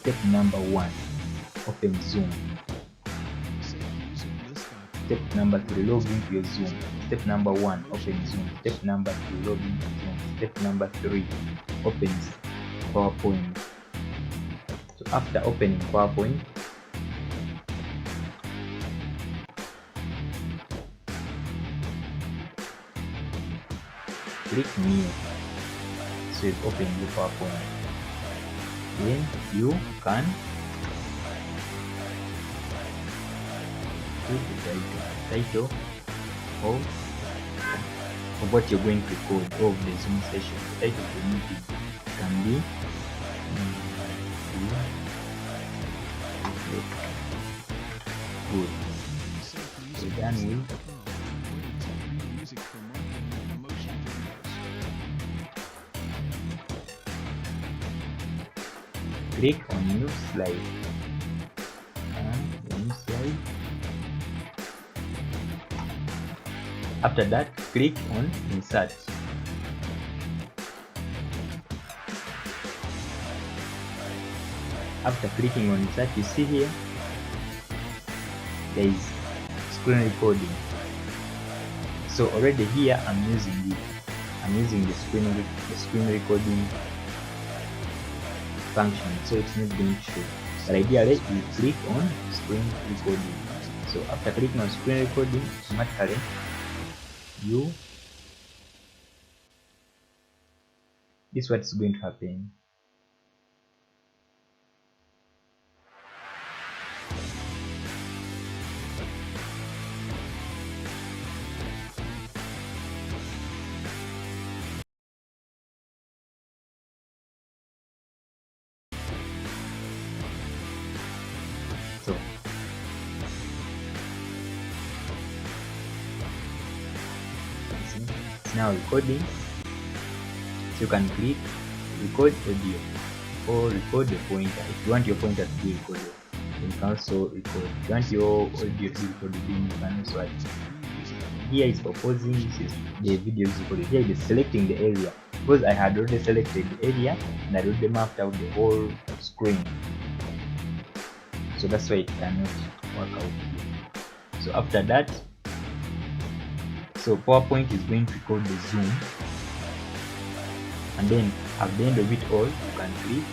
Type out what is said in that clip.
Step number 1, open Zoom. Step number 3, log into your Zoom. Step number 1, open Zoom. Step number 2, log into Zoom. Step number 3, open PowerPoint. So after opening PowerPoint, click New. So it's open the PowerPoint. Then you can put the title of what you're going to record of the Zoom session. The title of the meeting can be good. We're done with. Click on new slide and the new slide. After that, click on insert. After clicking on insert, you see here there is screen recording. So already here I'm using it. I'm using the screen recording function, so it's not going to show. But ideally you click on screen recording. So after clicking on screen recording, automatically this is what's going to happen. So it's now recording. So you can click record audio or record the pointer. If you want your pointer to be recorded, you can also record. If you want your audio to be recorded, then you can also add. Here is for pausing. This is the video is recorded. Here it is selecting the area, because I had already selected the area and I already mapped out the whole screen. So that's why it cannot work out. So after that, so PowerPoint is going to record the Zoom, and then at the end of it all, you can click